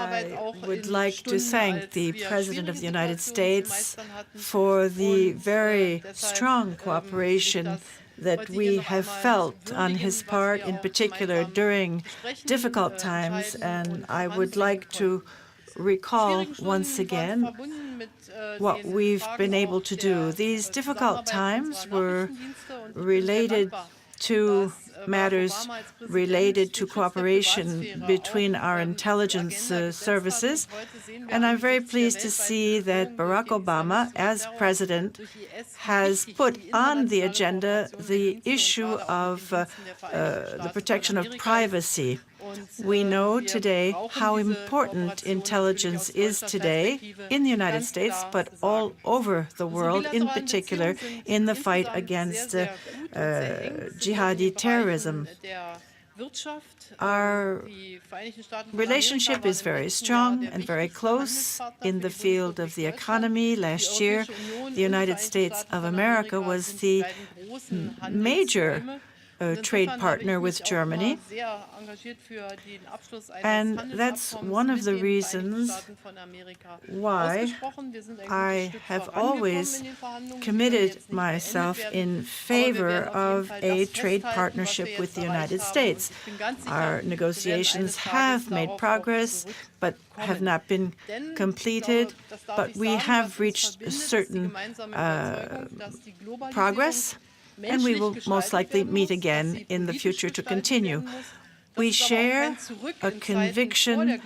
I would like to thank the President of the United States for the very strong cooperation that we have felt on his part, in particular during difficult times. And I would like to recall once again what we've been able to do. These difficult times were related to matters related to cooperation between our intelligence services. And I'm very pleased to see that Barack Obama, as president, has put on the agenda the issue of the protection of privacy. We know today how important intelligence is today in the United States, but all over the world, in particular in the fight against jihadi terrorism. Our relationship is very strong and very close in the field of the economy. Last year, the United States of America was the major trade partner with Germany. And that's one of the reasons why I have always committed myself in favor of a trade partnership with the United States. Our negotiations have made progress, but have not been completed. But we have reached certain progress, and we will most likely meet again in the future to continue. We share a conviction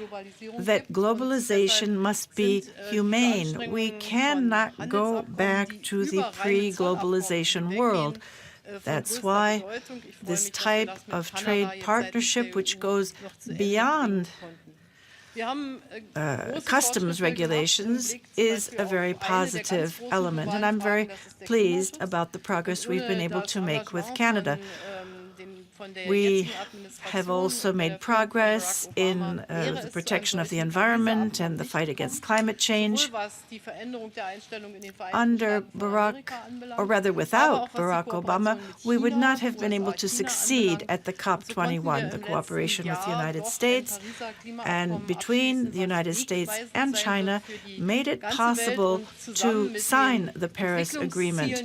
that globalization must be humane. We cannot go back to the pre-globalization world. That's why this type of trade partnership, which goes beyond customs regulations, is a very positive element, and I'm very pleased about the progress we've been able to make with Canada. We have also made progress in the protection of the environment and the fight against climate change. Under Barack, or rather without Barack Obama, we would not have been able to succeed at the COP21. The cooperation with the United States and between the United States and China made it possible to sign the Paris Agreement.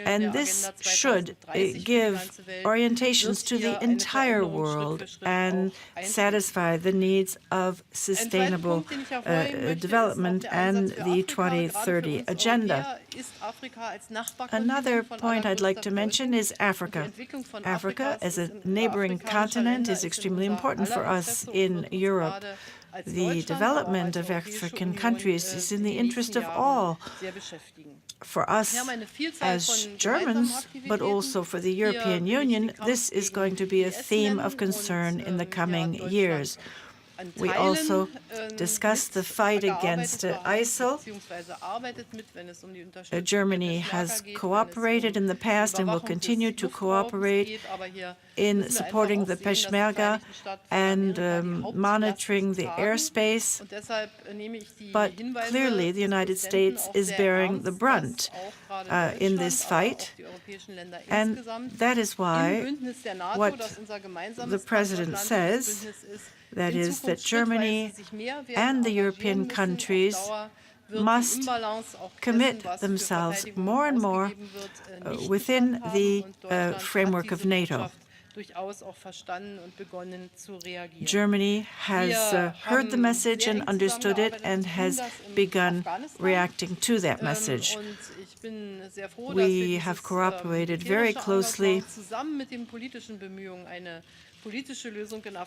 And this should give orientations to the entire world and satisfy the needs of sustainable development and the 2030 agenda. Another point I'd like to mention is Africa. Africa, as a neighboring continent, is extremely important for us in Europe. The development of African countries is in the interest of all, for us as Germans, but also for the European Union. This is going to be a theme of concern in the coming years. We also discussed the fight against ISIL. Germany has cooperated in the past and will continue to cooperate in supporting the Peshmerga and monitoring the airspace. But clearly, the United States is bearing the brunt in this fight. And that is why what the President says, that is, that Germany and the European countries must commit themselves more and more within the framework of NATO. Germany has heard the message and understood it and has begun reacting to that message. We have cooperated very closely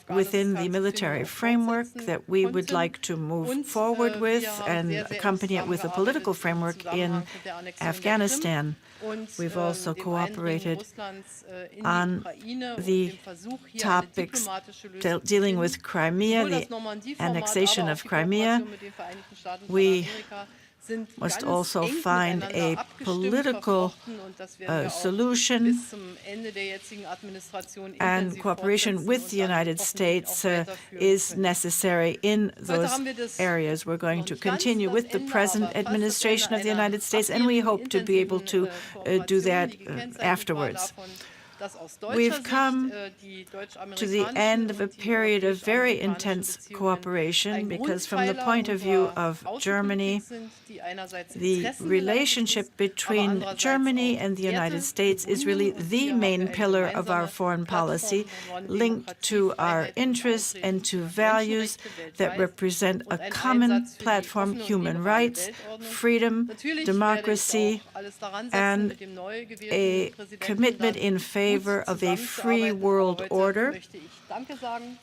within the military framework that we would like to move forward with and accompany it with a political framework in Afghanistan. We've also cooperated on the topics dealing with Crimea, the annexation of Crimea. We must also find a political solution, and cooperation with the United States is necessary in those areas. We're going to continue with the present administration of the United States, and we hope to be able to do that afterwards. We've come to the end of a period of very intense cooperation because from the point of view of Germany, the relationship between Germany and the United States is really the main pillar of our foreign policy, linked to our interests and to values that represent a common platform: human rights, freedom, democracy, and a commitment in favor of a free world order.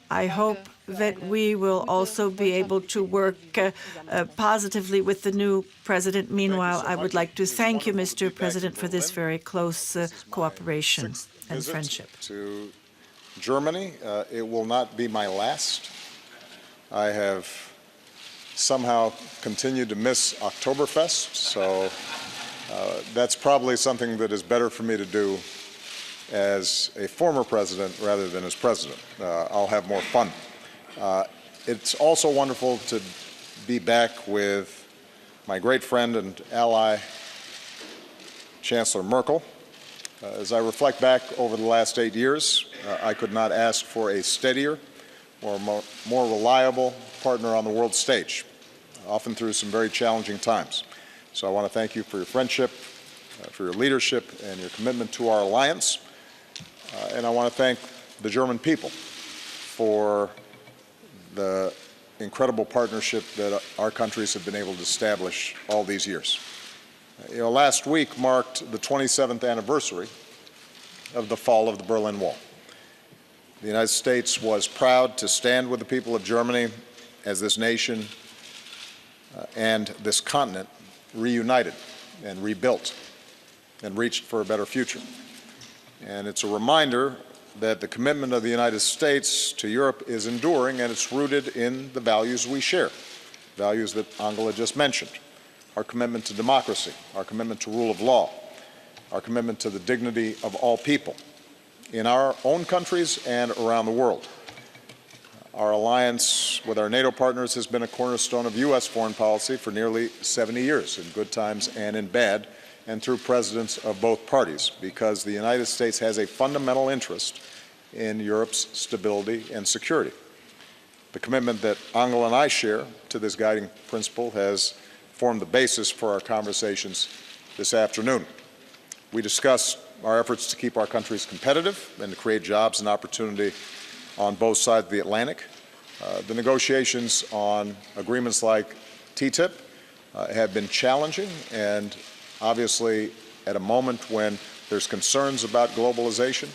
I hope that we will also be able to work positively with the new president. Meanwhile, I would like to thank you, Mr. President, for this very close cooperation and friendship. To Germany, it will not be my last. I have somehow continued to miss Oktoberfest, so that's probably something that is better for me to do as a former president rather than as president. I'll have more fun. It's also wonderful to be back with my great friend and ally, Chancellor Merkel. As I reflect back over the last 8 years, I could not ask for a steadier or more reliable partner on the world stage, often through some very challenging times. So I want to thank you for your friendship, for your leadership, and your commitment to our alliance. And I want to thank the German people for the incredible partnership that our countries have been able to establish all these years. Last week marked the 27th anniversary of the fall of the Berlin Wall. The United States was proud to stand with the people of Germany as this nation and this continent reunited and rebuilt and reached for a better future. And it's a reminder that the commitment of the United States to Europe is enduring, and it's rooted in the values we share, values that Angela just mentioned: our commitment to democracy, our commitment to rule of law, our commitment to the dignity of all people in our own countries and around the world. Our alliance with our NATO partners has been a cornerstone of U.S. foreign policy for nearly 70 years, in good times and in bad, and through presidents of both parties, because the United States has a fundamental interest in Europe's stability and security. The commitment that Angela and I share to this guiding principle has formed the basis for our conversations this afternoon. We discussed our efforts to keep our countries competitive and to create jobs and opportunity on both sides of the Atlantic. The negotiations on agreements like TTIP have been challenging, and obviously at a moment when there's concerns about globalization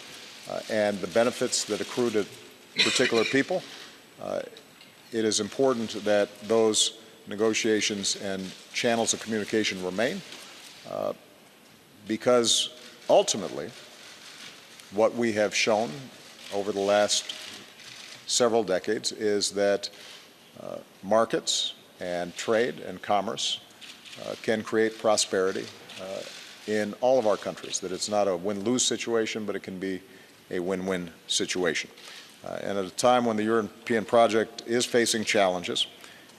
and the benefits that accrue to particular people, it is important that those negotiations and channels of communication remain, because ultimately what we have shown over the last several decades is that markets and trade and commerce can create prosperity in all of our countries, that it's not a win-lose situation, but it can be a win-win situation. And at a time when the European project is facing challenges,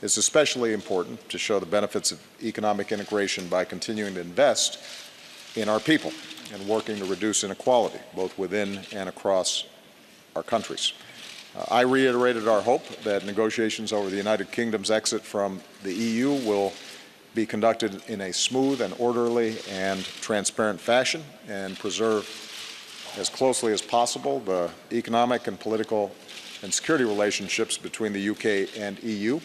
it's especially important to show the benefits of economic integration by continuing to invest in our people and working to reduce inequality, both within and across our countries. I reiterated our hope that negotiations over the United Kingdom's exit from the EU will be conducted in a smooth and orderly and transparent fashion and preserve as closely as possible the economic and political and security relationships between the UK and EU.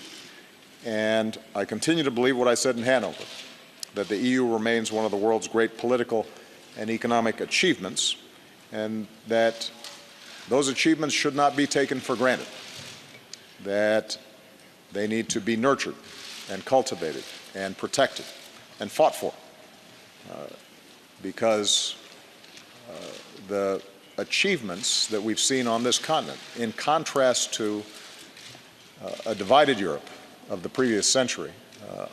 And I continue to believe what I said in Hanover, that the EU remains one of the world's great political and economic achievements, and that those achievements should not be taken for granted, that they need to be nurtured and cultivated and protected and fought for, because the achievements that we've seen on this continent, in contrast to a divided Europe of the previous century,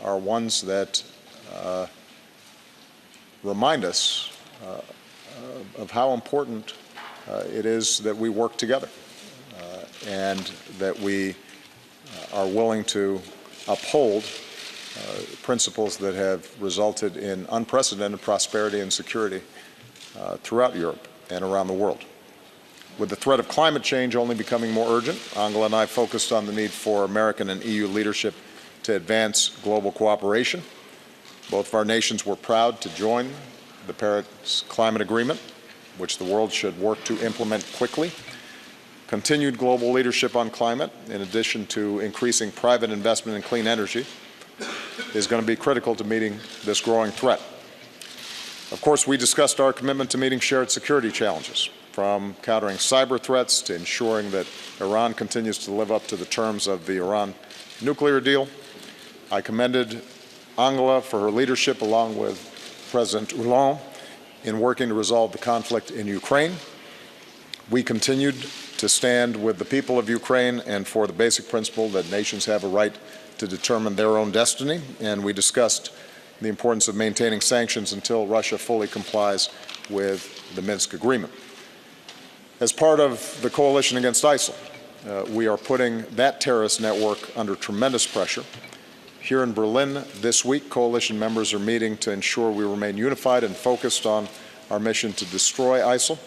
are ones that remind us of how important it is that we work together and that we are willing to uphold principles that have resulted in unprecedented prosperity and security throughout Europe. and around the world. With the threat of climate change only becoming more urgent, Angela and I focused on the need for American and EU leadership to advance global cooperation. Both of our nations were proud to join the Paris Climate Agreement, which the world should work to implement quickly. Continued global leadership on climate, in addition to increasing private investment in clean energy, is going to be critical to meeting this growing threat. Of course, we discussed our commitment to meeting shared security challenges, from countering cyber threats to ensuring that Iran continues to live up to the terms of the Iran nuclear deal. I commended Angela for her leadership, along with President Hollande, in working to resolve the conflict in Ukraine. We continued to stand with the people of Ukraine and for the basic principle that nations have a right to determine their own destiny, and we discussed the importance of maintaining sanctions until Russia fully complies with the Minsk agreement. As part of the coalition against ISIL, we are putting that terrorist network under tremendous pressure. Here in Berlin this week, coalition members are meeting to ensure we remain unified and focused on our mission to destroy ISIL.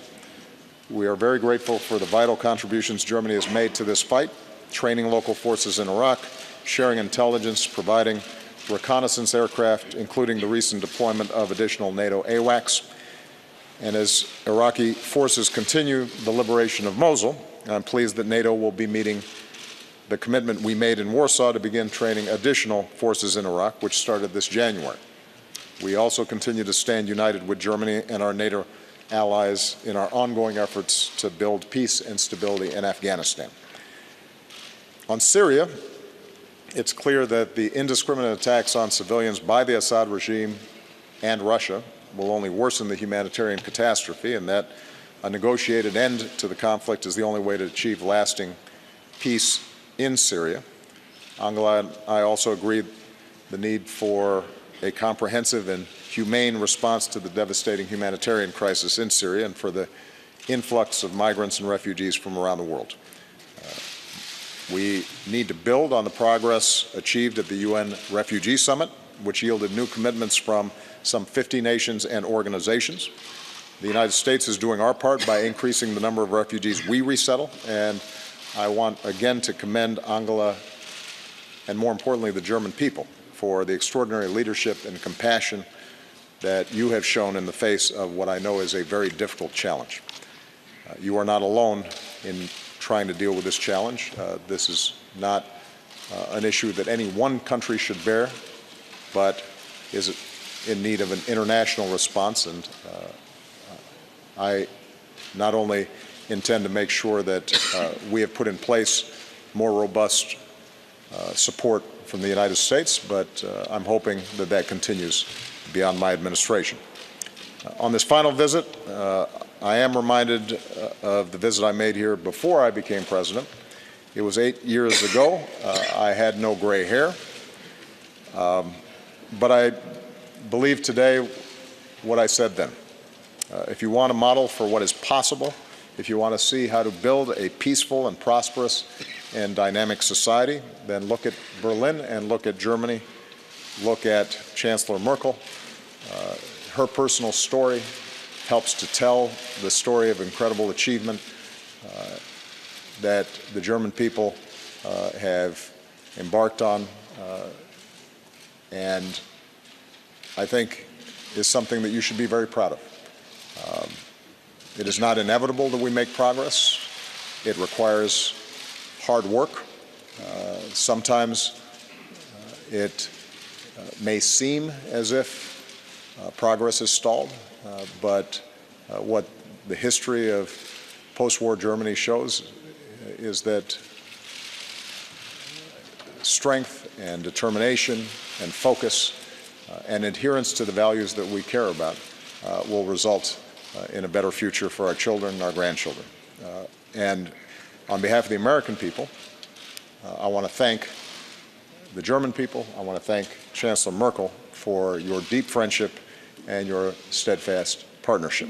We are very grateful for the vital contributions Germany has made to this fight, training local forces in Iraq, sharing intelligence, providing reconnaissance aircraft, including the recent deployment of additional NATO AWACS. And as Iraqi forces continue the liberation of Mosul, I'm pleased that NATO will be meeting the commitment we made in Warsaw to begin training additional forces in Iraq, which started this January. We also continue to stand united with Germany and our NATO allies in our ongoing efforts to build peace and stability in Afghanistan. On Syria, it's clear that the indiscriminate attacks on civilians by the Assad regime and Russia will only worsen the humanitarian catastrophe, and that a negotiated end to the conflict is the only way to achieve lasting peace in Syria. Angela and I also agreed the need for a comprehensive and humane response to the devastating humanitarian crisis in Syria and for the influx of migrants and refugees from around the world. We need to build on the progress achieved at the UN Refugee Summit, which yielded new commitments from some 50 nations and organizations. The United States is doing our part by increasing the number of refugees we resettle, and I want again to commend Angela and, more importantly, the German people for the extraordinary leadership and compassion that you have shown in the face of what I know is a very difficult challenge. You are not alone in trying to deal with this challenge. This is not an issue that any one country should bear, but is in need of an international response, and I not only intend to make sure that we have put in place more robust support from the United States, but I'm hoping that that continues beyond my administration. On this final visit, I am reminded of the visit I made here before I became president. It was 8 years ago. I had no gray hair, but I believe today what I said then. If you want a model for what is possible, if you want to see how to build a peaceful and prosperous and dynamic society, then look at Berlin and look at Germany. Look at Chancellor Merkel. Her personal story helps to tell the story of incredible achievement that the German people have embarked on, and I think is something that you should be very proud of. It is not inevitable that we make progress. It requires hard work. Sometimes it may seem as if progress is stalled, but what the history of post-war Germany shows is that strength and determination and focus and adherence to the values that we care about will result in a better future for our children and our grandchildren. And on behalf of the American people, I want to thank the German people. I want to thank Chancellor Merkel for your deep friendship and your steadfast partnership.